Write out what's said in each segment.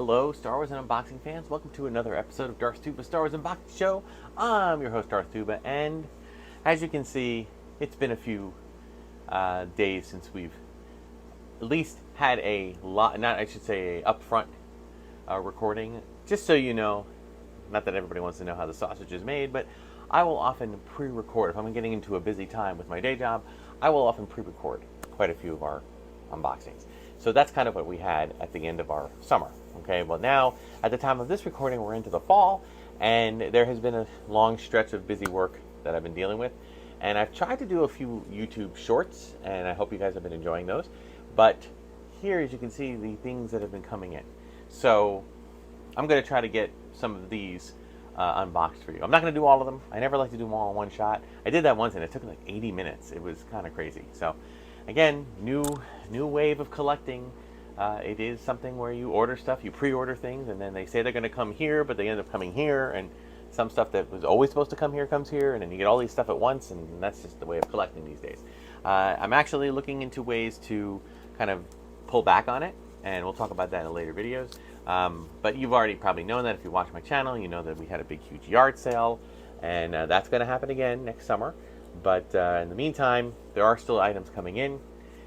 Hello, Star Wars and Unboxing fans. Welcome to another episode of Darth Tuba Star Wars Unboxing Show. I'm your host, Darth Tuba, and as you can see, it's been a few days since we've at least had a upfront recording. Just so you know, not that everybody wants to know how the sausage is made, but I will often pre-record. If I'm getting into a busy time with my day job, I will often pre-record quite a few of our unboxings. So that's kind of what we had at the end of our summer. Okay, well now, at the time of this recording, we're into the fall, and there has been a long stretch of busy work that I've been dealing with. And I've tried to do a few YouTube shorts, and I hope you guys have been enjoying those. But here, as you can see, the things that have been coming in. So I'm going to try to get some of these unboxed for you. I'm not going to do all of them. I never like to do them all in one shot. I did that once, and it took like 80 minutes. It was kind of crazy. So again, new wave of collecting. It is something where you order stuff, you pre-order things, and then they say they're going to come here, but they end up coming here, and some stuff that was always supposed to come here comes here, and then you get all these stuff at once, and that's just the way of collecting these days. I'm actually looking into ways to kind of pull back on it, and we'll talk about that in later videos. But you've already probably known that if you watch my channel, you know that we had a big, huge yard sale, and that's going to happen again next summer. But in the meantime, there are still items coming in,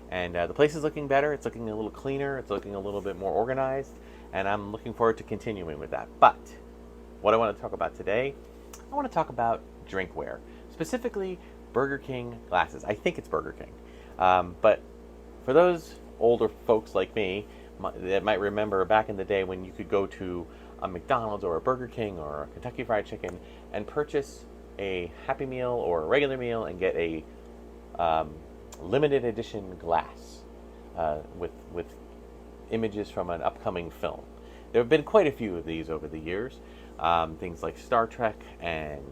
and the place is looking better. It's looking a little cleaner. It's looking a little bit more organized, and I'm looking forward to continuing with that. But what I want to talk about today, I want to talk about drinkware, specifically Burger King glasses. I think it's Burger King. But for those older folks like me that might remember back in the day when you could go to a McDonald's or a Burger King or a Kentucky Fried Chicken and purchase a Happy Meal or a regular meal and get a limited edition glass with images from an upcoming film. There have been quite a few of these over the years. Things like Star Trek and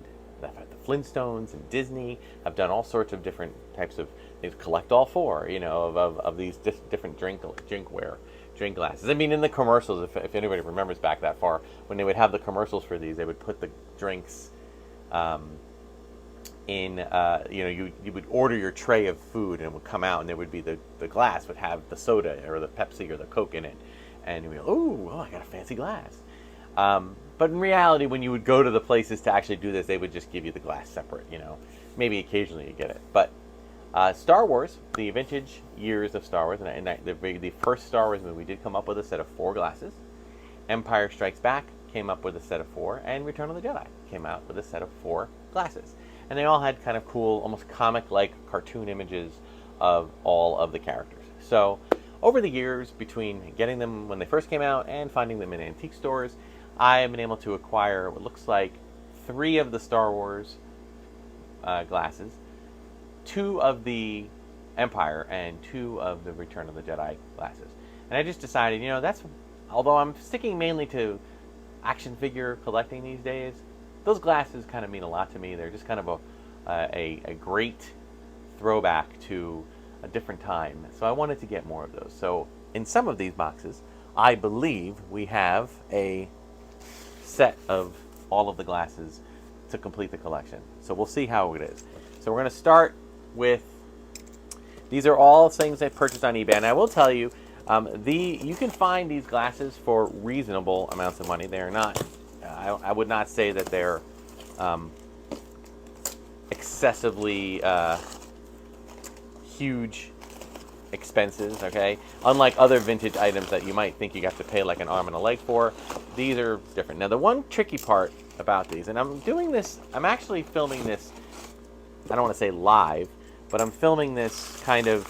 the Flintstones and Disney have done all sorts of different types of things. Collect all four, of these different drink glasses. I mean, in the commercials, if anybody remembers back that far, when they would have the commercials for these, they would put the drinks you would order your tray of food and it would come out, and there would be the glass would have the soda or the Pepsi or the Coke in it, and you'd be like, oh, I got a fancy glass. But in reality, when you would go to the places to actually do this, they would just give you the glass separate. Maybe occasionally you get it. But Star Wars, the vintage years of Star Wars, and the first Star Wars movie did come up with a set of 4 glasses. Empire Strikes Back came up with a set of 4, and Return of the Jedi came out with a set of 4 glasses. And they all had kind of cool, almost comic-like cartoon images of all of the characters. So over the years, between getting them when they first came out and finding them in antique stores, I have been able to acquire what looks like 3 of the Star Wars glasses, 2 of the Empire, and 2 of the Return of the Jedi glasses. And I just decided, although I'm sticking mainly to action figure collecting these days, those glasses kind of mean a lot to me. They're just kind of a great throwback to a different time. So I wanted to get more of those. So in some of these boxes, I believe we have a set of all of the glasses to complete the collection. So we'll see how it is. So we're going to start with, these are all things I purchased on eBay. And I will tell you, you can find these glasses for reasonable amounts of money. They're not, I would not say that they're excessively huge expenses, okay? Unlike other vintage items that you might think you have to pay like an arm and a leg for, these are different. Now, the one tricky part about these, and I'm actually filming this, I don't want to say live, but I'm filming this kind of,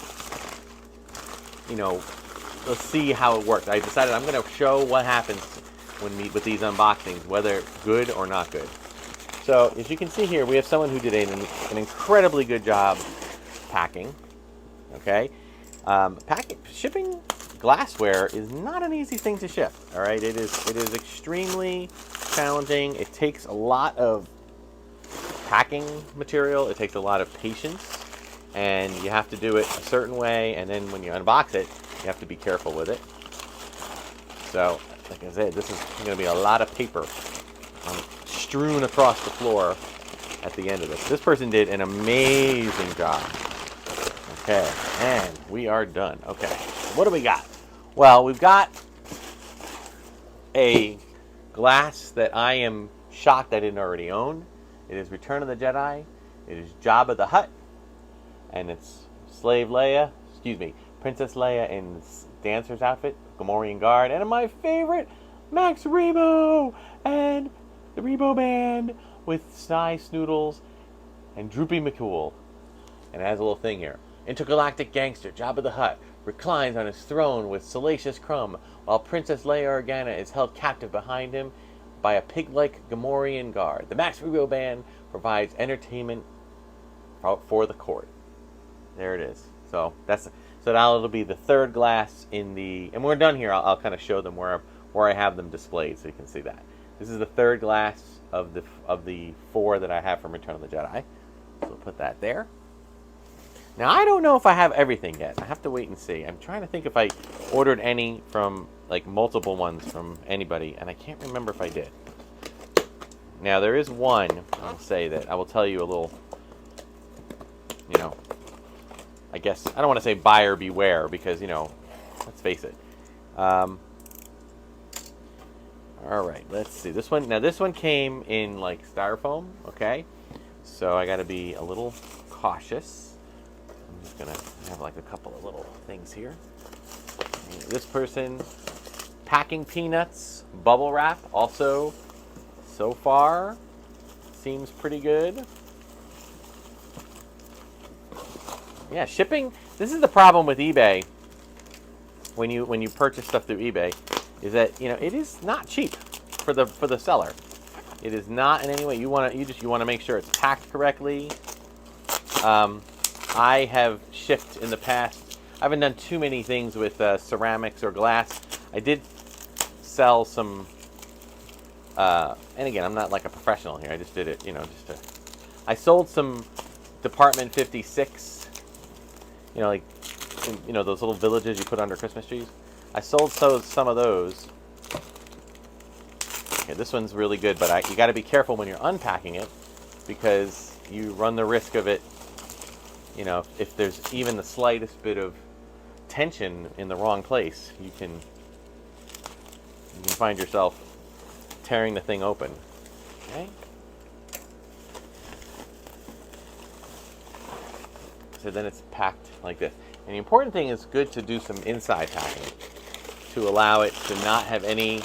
let's see how it works. I decided I'm going to show what happens with these unboxings, whether good or not good. So, as you can see here, we have someone who did an incredibly good job packing, okay? Shipping glassware is not an easy thing to ship, all right? It is extremely challenging. It takes a lot of packing material. It takes a lot of patience, and you have to do it a certain way, and then when you unbox it, you have to be careful with it. So, like I said, this is going to be a lot of paper strewn across the floor at the end of this. This person did an amazing job. Okay, and we are done. Okay, what do we got? Well, we've got a glass that I am shocked I didn't already own. It is Return of the Jedi. It is Jabba the Hutt. And it's Princess Leia in dancer's outfit, Gamorrean guard, and my favorite, Max Rebo and the Rebo Band with Sny Snoodles and Droopy McCool. And it has a little thing here. Intergalactic gangster Jabba the Hutt reclines on his throne with Salacious Crumb, while Princess Leia Organa is held captive behind him by a pig-like Gamorrean guard. The Max Rebo Band provides entertainment for the court. There it is. So that'll be the third glass in the, and when we're done here, I'll kind of show them where I have them displayed, so you can see that. This is the third glass of the 4 that I have from Return of the Jedi. So we'll put that there. Now I don't know if I have everything yet. I have to wait and see. I'm trying to think if I ordered any from, like, multiple ones from anybody, and I can't remember if I did. Now there is one, I'll say that I will tell you a little, I guess, I don't want to say buyer beware, because, let's face it. Alright, let's see. This one came in, like, styrofoam, okay? So I gotta be a little cautious. I'm just gonna have, like, a couple of little things here. This person, packing peanuts, bubble wrap, also, so far, seems pretty good. Yeah, shipping. This is the problem with eBay. When you purchase stuff through eBay, is that it is not cheap for the seller. It is not in any way. You want to make sure it's packed correctly. I have shipped in the past. I haven't done too many things with ceramics or glass. I did sell some. And again, I'm not like a professional here. I just did it, I sold some Department 56. Like, those little villages you put under Christmas trees. I sold some of those. Okay, this one's really good, but you got to be careful when you're unpacking it, because you run the risk of it. If there's even the slightest bit of tension in the wrong place, you can find yourself tearing the thing open. Okay. So then it's packed like this. And the important thing is good to do some inside packing to allow it to not have any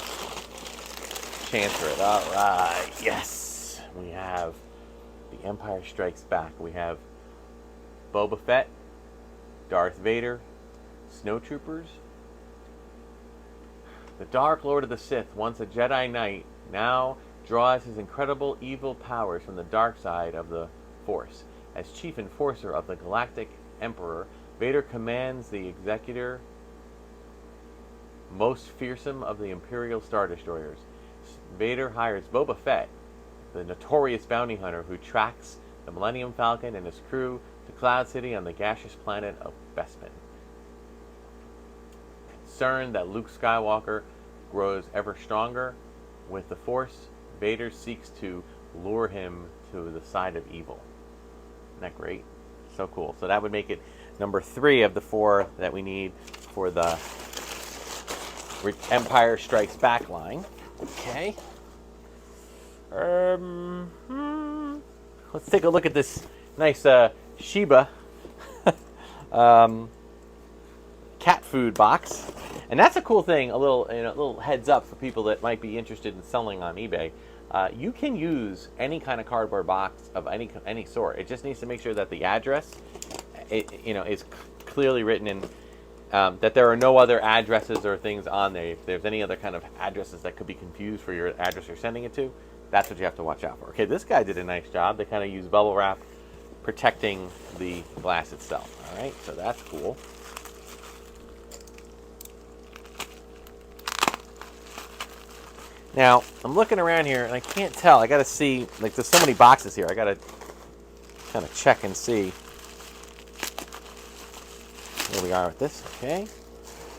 chance for it. All right, yes. We have The Empire Strikes Back. We have Boba Fett, Darth Vader, Snowtroopers. The Dark Lord of the Sith, once a Jedi Knight, now draws his incredible evil powers from the dark side of the Force. As chief enforcer of the Galactic Emperor, Vader commands the executor most fearsome of the Imperial Star Destroyers. Vader hires Boba Fett, the notorious bounty hunter who tracks the Millennium Falcon and his crew to Cloud City on the gaseous planet of Bespin. Concerned that Luke Skywalker grows ever stronger with the Force, Vader seeks to lure him to the side of evil. Isn't that great? So cool. So that would make it number 3 of the 4 that we need for the Empire Strikes Back line. Okay. Let's take a look at this nice Shiba cat food box. And that's a cool thing, a little heads up for people that might be interested in selling on eBay. You can use any kind of cardboard box of any sort. It just needs to make sure that the address, is clearly written in, that there are no other addresses or things on there. If there's any other kind of addresses that could be confused for your address you're sending it to, that's what you have to watch out for. Okay, this guy did a nice job. They kind of use bubble wrap protecting the glass itself. All right, so that's cool. Now, I'm looking around here, and I can't tell. I got to see, like, there's so many boxes here. I got to kind of check and see. Here we are with this. Okay.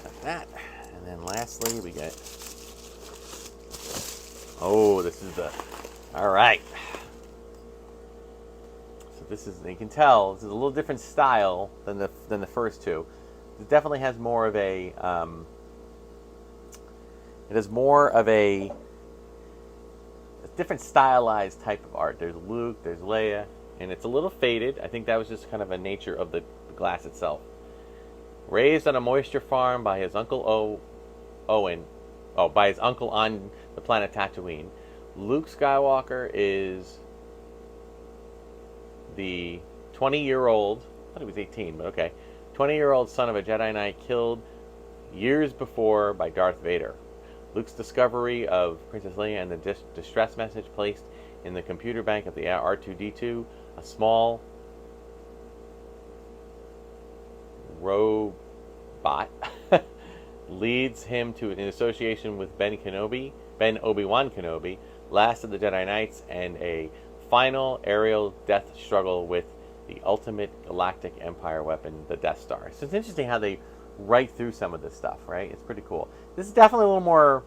Got that. And then lastly, we get... Oh, this is the... All right. So this is, you can tell, this is a little different style than the first two. It definitely has more of a... It is more of a different stylized type of art. There's Luke, there's Leia, and it's a little faded. I think that was just kind of a nature of the glass itself. Raised on a moisture farm by his uncle by his uncle on the planet Tatooine, Luke Skywalker is the 20-year-old, I thought he was 18, but okay, 20-year-old son of a Jedi Knight killed years before by Darth Vader. Luke's discovery of Princess Leia and the distress message placed in the computer bank of the R2-D2, a small robot, leads him to an association with Ben Obi-Wan Kenobi, last of the Jedi Knights, and a final aerial death struggle with the ultimate galactic empire weapon, the Death Star. So it's interesting how they write through some of this stuff, right? It's pretty cool. This is definitely a little more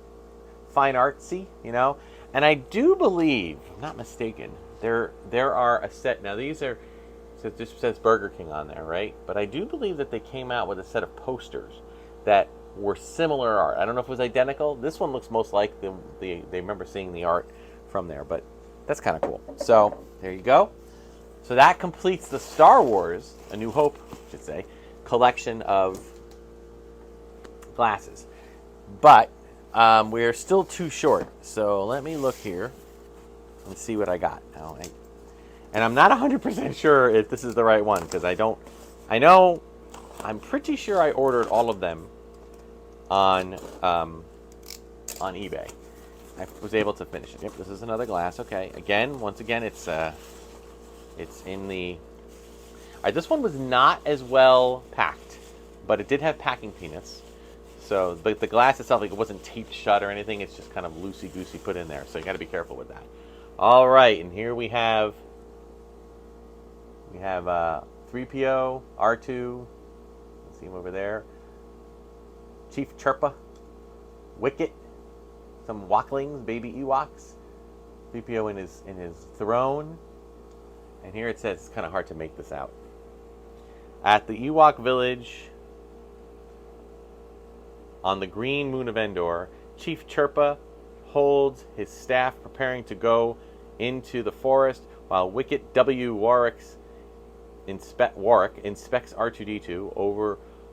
fine artsy, you know? And I do believe, if I'm not mistaken, there are a set, now these are, so this says Burger King on there, right? But I do believe that they came out with a set of posters that were similar art. I don't know if it was identical. This one looks most like they remember seeing the art from there, but that's kind of cool. So there you go. So that completes the Star Wars, A New Hope, I should say, collection of glasses. But we're still too short. So let me look here and see what I got. Now, and I'm not 100% sure if this is the right one, because I'm pretty sure I ordered all of them on eBay. I was able to finish it. Yep, this is another glass. Okay, once again, it's in the. This one was not as well packed, but it did have packing peanuts. So, but the glass itself, like, it wasn't taped shut or anything. It's just kind of loosey-goosey put in there. So you got to be careful with that. All right, and here we have 3PO, R2. See him over there. Chief Chirpa, Wicket, some Waklings, baby Ewoks. 3PO in his throne. And here it says, it's kind of hard to make this out. At the Ewok village on the green moon of Endor, Chief Chirpa holds his staff preparing to go into the forest while Wicket W. Warwick inspects R2-D2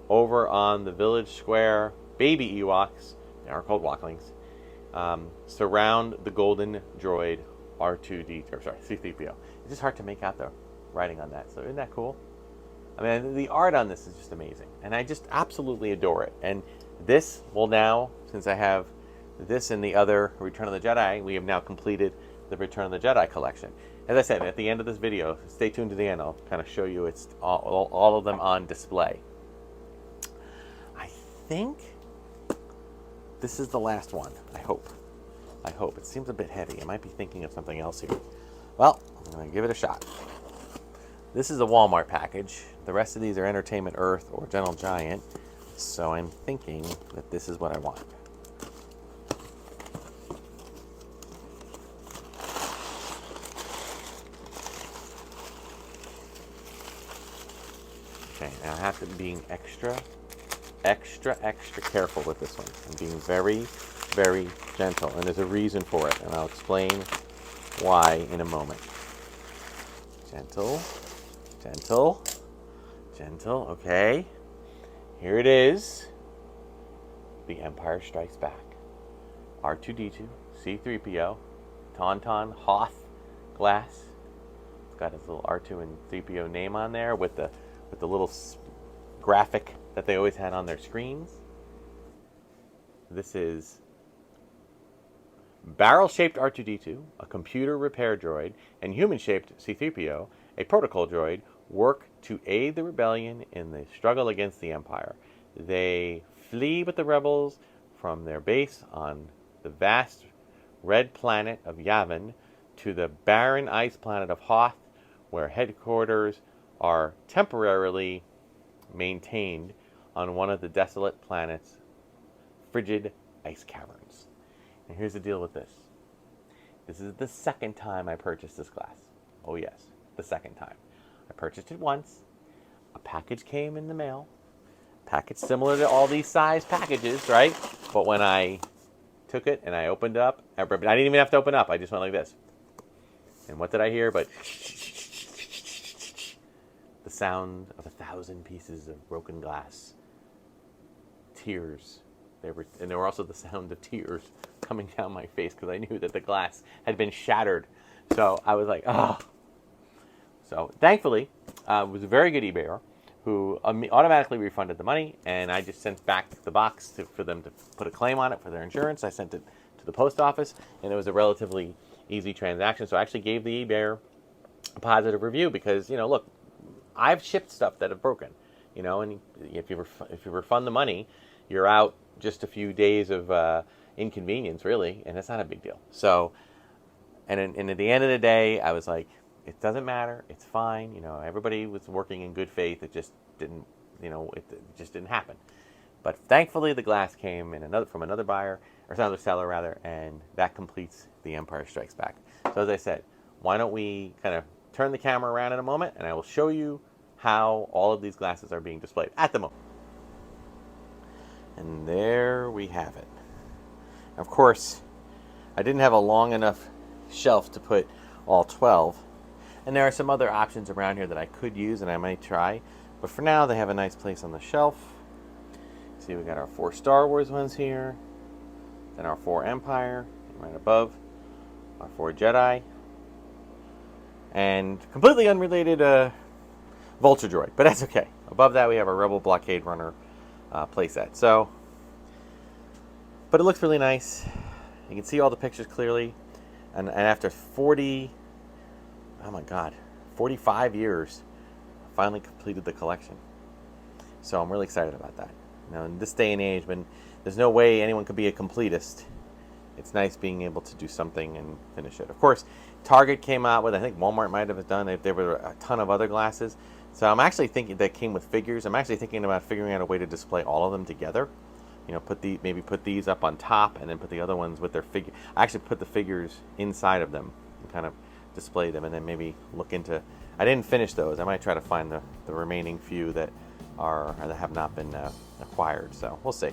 over on the village square. Baby Ewoks, they are called Waklings, surround the golden droid C-3PO. It's just hard to make out the writing on that. So isn't that cool? I mean, the art on this is just amazing. And I just absolutely adore it. And this will now, since I have this and the other Return of the Jedi, we have now completed the Return of the Jedi collection. As I said, at the end of this video, stay tuned to the end. I'll kind of show you it's all of them on display. I think this is the last one. I hope. It seems a bit heavy. I might be thinking of something else here. Well, I'm going to give it a shot. This is a Walmart package. The rest of these are Entertainment Earth or Gentle Giant. So I'm thinking that this is what I want. Okay, now I have to be extra careful with this one. I'm being very, very gentle, and there's a reason for it, and I'll explain why in a moment. Gentle, gentle, gentle. Okay, here it is. The Empire Strikes Back. R2-D2, C-3PO, Tauntaun, Hoth glass. It's got his little R2 and 3PO name on there with the little graphic that they always had on their screens. This is barrel-shaped R2-D2, a computer repair droid, and human-shaped C-3PO, a protocol droid, work to aid the rebellion in the struggle against the Empire. They flee with the rebels from their base on the vast red planet of Yavin to the barren ice planet of Hoth, where headquarters are temporarily maintained on one of the desolate planet's frigid ice caverns. And here's the deal with this. This is the second time I purchased this glass. Oh yes, the second time. I purchased it once. A package came in the mail. Package similar to all these size packages, right? But when I took it and I opened up. I didn't even have to open up. I just went like this. And what did I hear? But the sound of 1,000 pieces of broken glass. Tears. And there were also the sound of tears coming down my face because I knew that the glass had been shattered. So I was like, oh. So thankfully, it was a very good eBayer who automatically refunded the money, and I just sent back the box for them to put a claim on it for their insurance. I sent it to the post office, and it was a relatively easy transaction. So I actually gave the eBayer a positive review because, look, I've shipped stuff that have broken, and if you refund the money, you're out just a few days of inconvenience, really, and it's not a big deal. So, and at the end of the day, I was like, it doesn't matter. It's fine. Everybody was working in good faith. It just didn't, it just didn't happen. But thankfully, the glass came from another buyer, or another seller rather, and that completes the Empire Strikes Back. So as I said, why don't we kind of turn the camera around in a moment, and I will show you how all of these glasses are being displayed at the moment. And there we have it. Of course, I didn't have a long enough shelf to put all 12. And there are some other options around here that I could use and I might try. But for now, they have a nice place on the shelf. See, we got our 4 Star Wars ones here. Then our 4 Empire, right above. Our 4 Jedi. And completely unrelated Vulture Droid, but that's okay. Above that, we have our Rebel Blockade Runner playset. So, but it looks really nice. You can see all the pictures clearly. And after 45 years, I finally completed the collection. So I'm really excited about that. In this day and age, when there's no way anyone could be a completist, it's nice being able to do something and finish it. Of course, Target came out with, I think Walmart might have done, there were a ton of other glasses. So I'm actually thinking that came with figures. I'm actually thinking about figuring out a way to display all of them together. Maybe put these up on top and then put the other ones with their figure. I actually put the figures inside of them and kind of display them, and then maybe look into. I didn't finish those. I might try to find the remaining few that have not been acquired. So we'll see.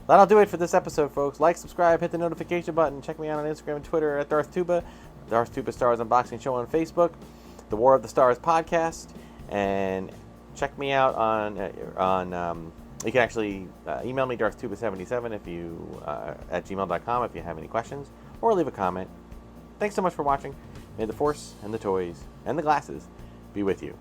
That'll do it for this episode, folks. Like, subscribe, hit the notification button. Check me out on Instagram and Twitter at Darth Tuba, Darth Tuba Star Wars Unboxing Show on Facebook, the War of the Stars podcast, and check me out on you can actually email me darthtuba77 if you at gmail.com if you have any questions, or leave a comment. Thanks so much for watching. May the Force and the toys and the glasses be with you.